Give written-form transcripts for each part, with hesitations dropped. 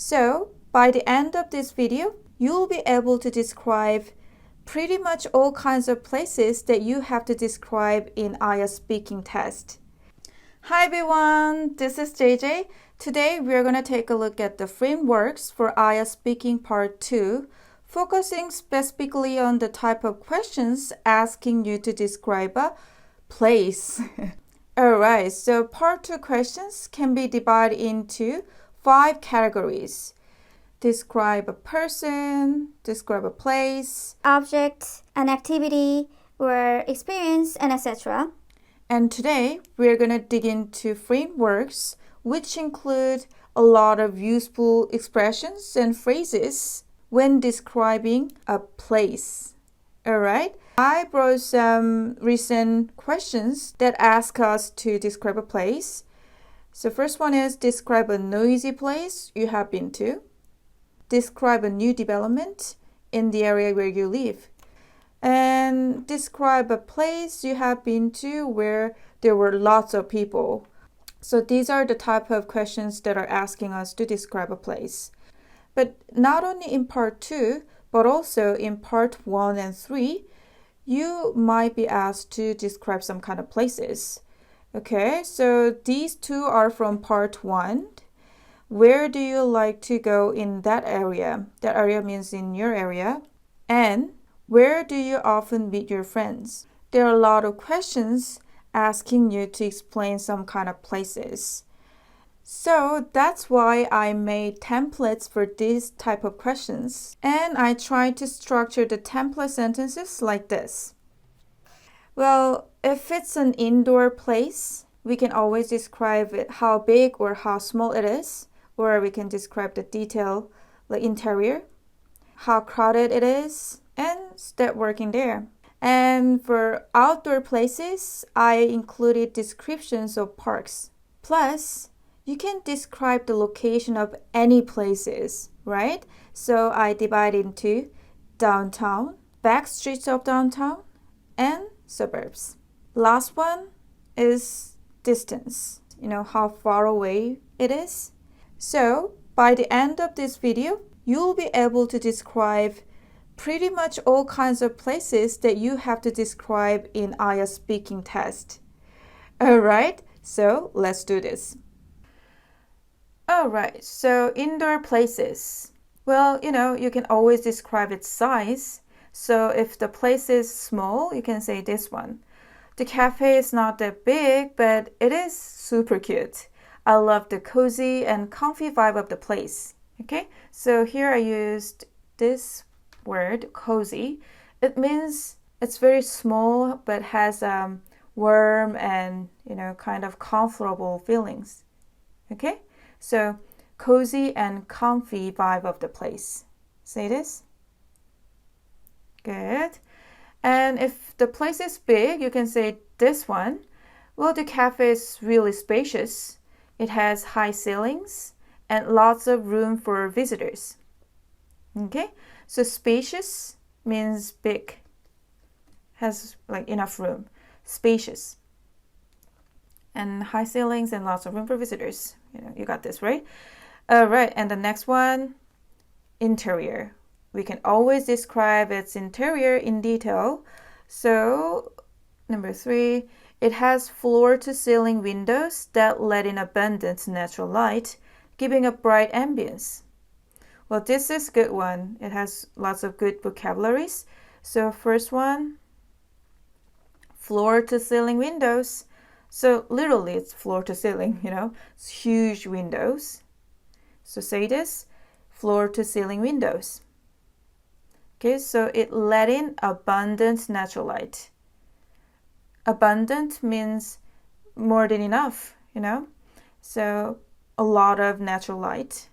So, by the end of this video, you'll be able to describe pretty much all kinds of places that you have to describe in IELTS speaking test. Hi everyone, this is JJ. Today we're going to take a look at the frameworks for IELTS speaking part 2, focusing specifically on the type of questions asking you to describe a place. Alright, so part 2 questions can be divided into 5 categories. Describe a person, describe a place, object, an activity, or experience, and etc. And today we're going to dig into frameworks which include a lot of useful expressions and phrases when describing a place. Alright, I brought some recent questions that ask us to describe a place. So first one is describe a noisy place you have been to. Describe a new development in the area where you live. And describe a place you have been to where there were lots of people. So these are the type of questions that are asking us to describe a place. But not only in part 2, but also in part 1 and 3, you might be asked to describe some kind of places. Okay, so these two are from part 1. Where do you like to go in that area? That area means in your area. And where do you often meet your friends? There are a lot of questions asking you to explain some kind of places. So that's why I made templates for these type of questions. And I tried to structure the template sentences like this. Well, if it's an indoor place, we can always describe it, how big or how small it is. Or we can describe the detail, the interior, how crowded it is, and staff working there. And for outdoor places, I included descriptions of parks. Plus, you can describe the location of any places, right? So I divide into downtown, back streets of downtown, and suburbs. Last one is distance, how far away it is. So, by the end of this video, you'll be able to describe pretty much all kinds of places that you have to describe in IELTS speaking test. Alright, so let's do this. Alright, so indoor places. Well, you can always describe its size. So if the place is small, you can say this one. The cafe is not that big, but it is super cute. I love the cozy and comfy vibe of the place. Okay, so here I used this word, cozy. It means it's very small but has warm and kind of comfortable feelings. Okay, so cozy and comfy vibe of the place. Say this. Good. And if the place is big, you can say this one. Well, the cafe is really spacious. It has high ceilings and lots of room for visitors. Okay, so spacious means big, has enough room, spacious. And high ceilings and lots of room for visitors. You got this, right? All right, and the next one, interior. We can always describe its interior in detail. So, number 3, it has floor-to-ceiling windows that let in abundant natural light, giving a bright ambience. Well, this is a good one. It has lots of good vocabularies. So, first one, floor-to-ceiling windows. So, literally, it's floor-to-ceiling, It's huge windows. So, say this, floor-to-ceiling windows. Okay, so it let in abundant natural light. Abundant means more than enough, So a lot of natural light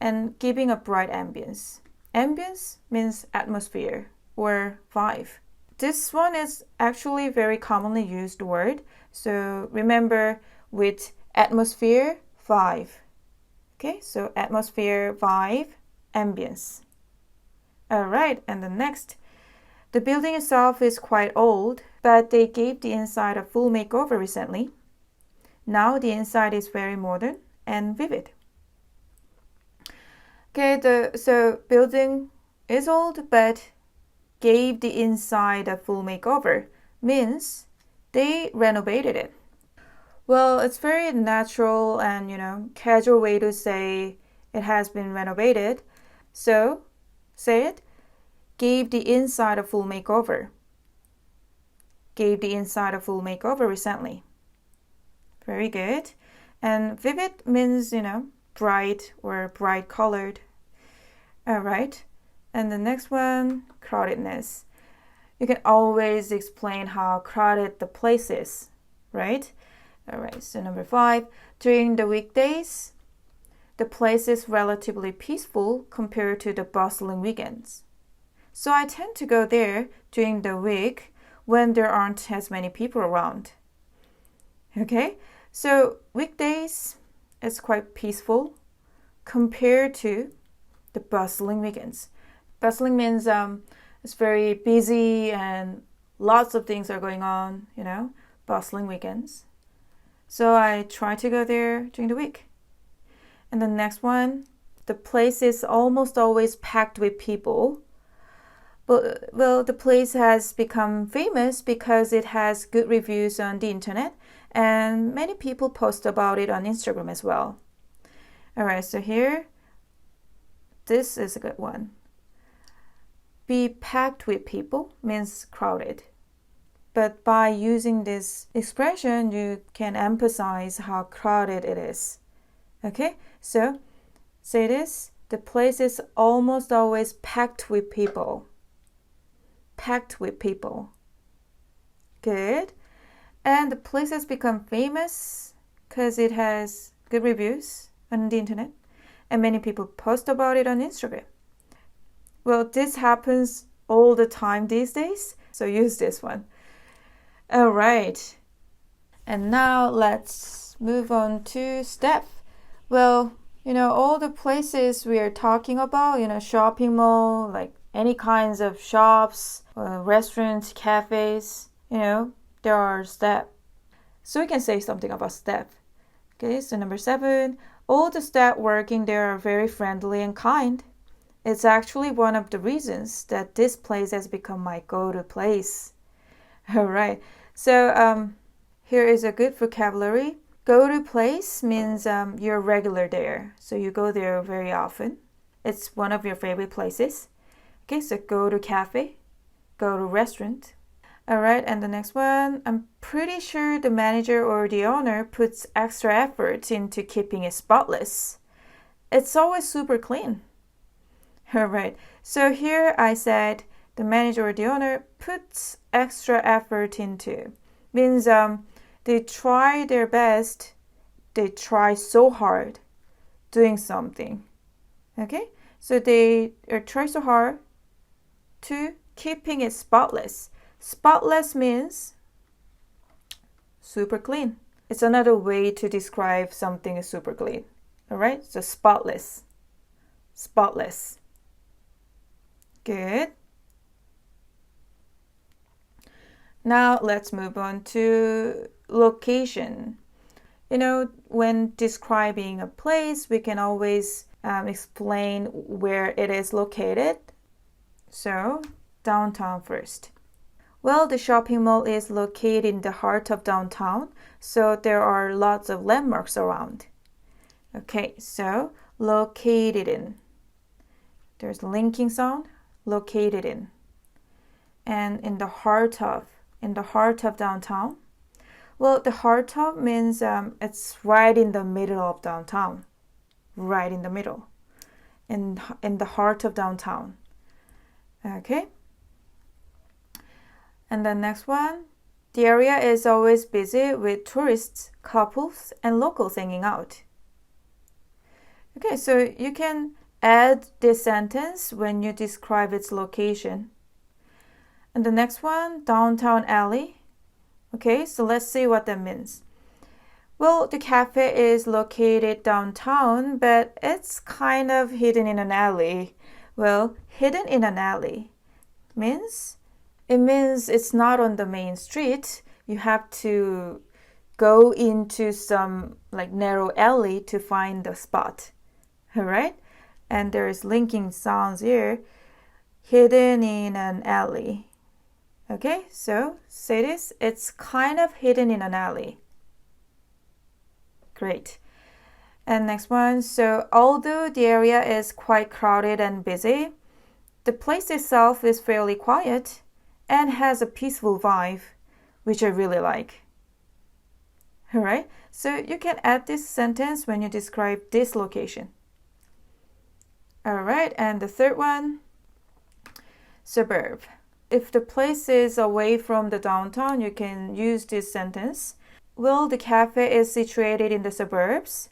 and giving a bright ambience. Ambience means atmosphere or vibe. This one is actually a very commonly used word. So remember with atmosphere, vibe. Okay, so atmosphere, vibe, ambience. Alright, and the next. The building itself is quite old, but they gave the inside a full makeover recently. Now the inside is very modern and vivid. Okay, so building is old, but gave the inside a full makeover means they renovated it. Well, it's very natural and, casual way to say it has been renovated. So, say it. Gave the inside a full makeover. Gave the inside a full makeover recently. Very good. And vivid means, bright or bright colored. All right. And the next one, crowdedness. You can always explain how crowded the place is, right? All right, so number 5, during the weekdays, the place is relatively peaceful compared to the bustling weekends. So I tend to go there during the week when there aren't as many people around. Okay, so weekdays, it's quite peaceful compared to the bustling weekends. Bustling means it's very busy and lots of things are going on, bustling weekends. So I try to go there during the week. And the next one, the place is almost always packed with people. But, well, the place has become famous because it has good reviews on the internet and many people post about it on Instagram as well. All right, so here, this is a good one. Be packed with people means crowded. But by using this expression, you can emphasize how crowded it is. Okay, so say this. The place is almost always packed with people. Packed with people. Good. And the place has become famous because it has good reviews on the internet. And many people post about it on Instagram. Well, this happens all the time these days. So use this one. All right, and now let's move on to Steph. Well, all the places we are talking about, shopping mall, like any kinds of shops, restaurants, cafes, there are Steph. So we can say something about Steph. Okay, so number 7, all the staff working there are very friendly and kind. It's actually one of the reasons that this place has become my go-to place. All right. So here is a good vocabulary. Go-to place means you're regular there. So you go there very often. It's one of your favorite places. Okay, so go to cafe, go to restaurant. All right, and the next one, I'm pretty sure the manager or the owner puts extra effort into keeping it spotless. It's always super clean. All right, so here I said the manager or the owner puts extra effort into. Means they try their best. They try so hard doing something. Okay? So they try so hard to keeping it spotless. Spotless means super clean. It's another way to describe something as super clean. All right? So spotless. Spotless. Good. Now let's move on to location. When describing a place, we can always explain where it is located. So, downtown first. Well, the shopping mall is located in the heart of downtown, so there are lots of landmarks around. Okay, so located in. There's linking sound, located in. And in the heart of downtown. Well, the heart of means it's right in the middle of downtown. Right in the middle. In the heart of downtown. Okay? And the next one. The area is always busy with tourists, couples, and locals hanging out. Okay, so you can add this sentence when you describe its location. And the next one, downtown alley. Okay, so let's see what that means. Well, the cafe is located downtown, but it's kind of hidden in an alley. Well, hidden in an alley means it's not on the main street. You have to go into some narrow alley to find the spot. All right? and there's linking sounds here. Hidden in an alley. Okay, so say this. It's kind of hidden in an alley. Great. And next one. So although the area is quite crowded and busy, the place itself is fairly quiet and has a peaceful vibe, which I really like. Alright, so you can add this sentence when you describe this location. Alright, and the third one, suburb. If the place is away from the downtown, you can use this sentence. Well, the cafe is situated in the suburbs,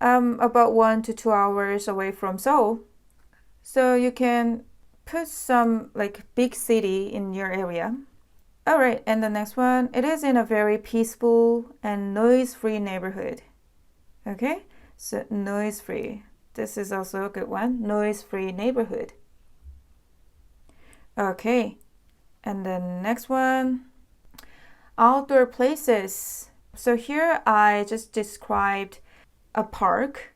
about 1 to 2 hours away from Seoul. So you can put some like big city in your area. Alright, and the next one, it is in a very peaceful and noise-free neighborhood. Okay, so noise-free. This is also a good one, noise-free neighborhood. Okay, and the next one, outdoor places. So here I just described a park.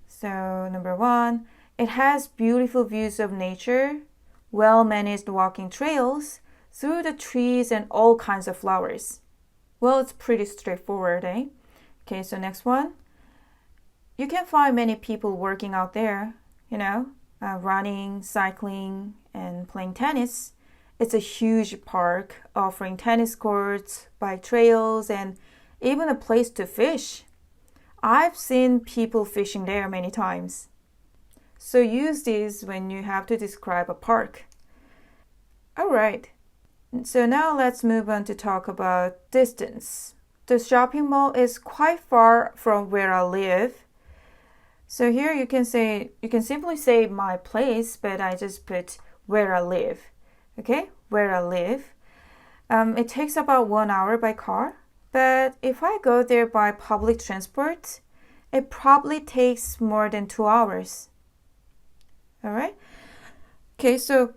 So number 1, it has beautiful views of nature, well-managed walking trails through the trees and all kinds of flowers. Well, it's pretty straightforward, eh? Okay, so next one. You can find many people working out there, running, cycling, and playing tennis. It's a huge park offering tennis courts, bike trails, and even a place to fish. I've seen people fishing there many times. So use these when you have to describe a park. Alright, so now let's move on to talk about distance. The shopping mall is quite far from where I live. So here you can simply say my place, but I just put where I live. Okay, where I live. It takes about 1 hour by car, but if I go there by public transport, it probably takes more than 2 hours. Alright? Okay, so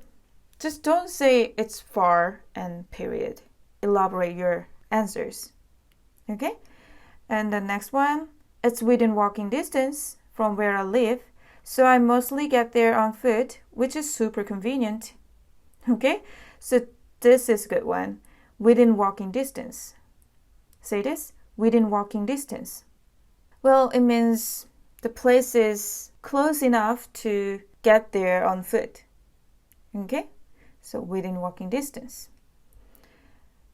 just don't say it's far and period. Elaborate your answers. Okay? And the next one, it's within walking distance from where I live, so I mostly get there on foot, which is super convenient. Okay? So this is a good one. Within walking distance. Say this, within walking distance. Well, it means the place is close enough to get there on foot. Okay? So within walking distance.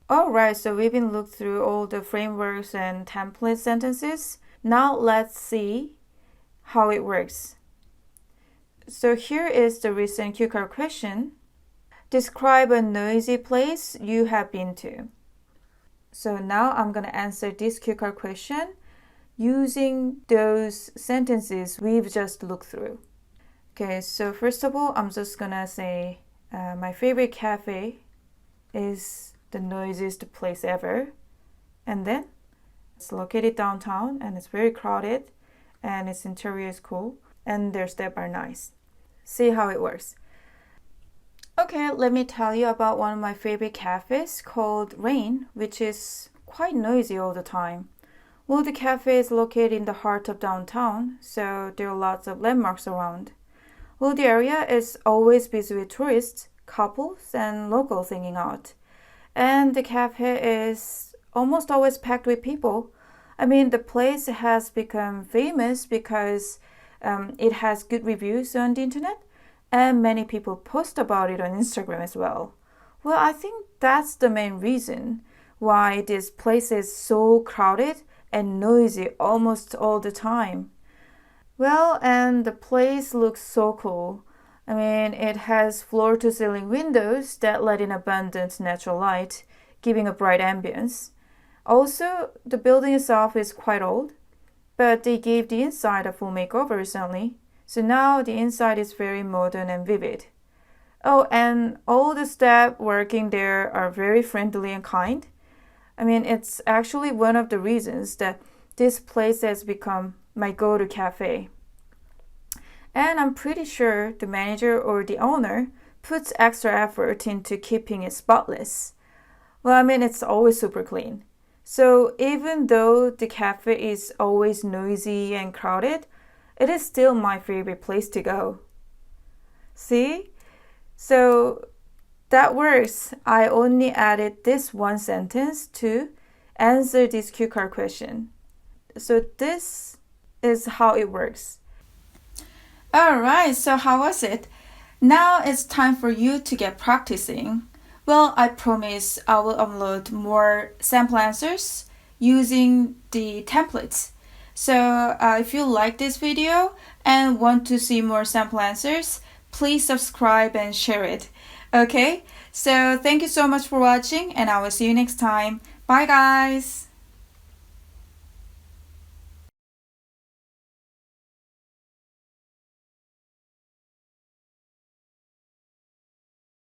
Alright, so we've been looked through all the frameworks and template sentences. Now let's see how it works. So here is the recent cue card question. Describe a noisy place you have been to. So now I'm going to answer this cue card question using those sentences we've just looked through. Okay, so first of all, I'm just going to say my favorite cafe is the noisiest place ever. And then it's located downtown and it's very crowded and its interior is cool and their steps are nice. See how it works. Okay, let me tell you about one of my favorite cafes called Rain, which is quite noisy all the time. Well, the cafe is located in the heart of downtown, so there are lots of landmarks around. Well, the area is always busy with tourists, couples, and locals hanging out. And the cafe is almost always packed with people. I mean, the place has become famous because it has good reviews on the internet, and many people post about it on Instagram as well. Well, I think that's the main reason why this place is so crowded and noisy almost all the time. Well, and the place looks so cool. I mean, it has floor-to-ceiling windows that let in abundant natural light, giving a bright ambience. Also, the building itself is quite old, but they gave the inside a full makeover recently. So now the inside is very modern and vivid. Oh, and all the staff working there are very friendly and kind. I mean, it's actually one of the reasons that this place has become my go-to cafe. And I'm pretty sure the manager or the owner puts extra effort into keeping it spotless. Well, I mean, it's always super clean. So even though the cafe is always noisy and crowded, it is still my favorite place to go. See? So that works. I only added this one sentence to answer this cue card question. So this is how it works. Alright, so how was it? Now it's time for you to get practicing. Well, I promise I will upload more sample answers using the templates. So if you like this video and want to see more sample answers, please subscribe and share it. Okay? So thank you so much for watching and I will see you next time. Bye guys!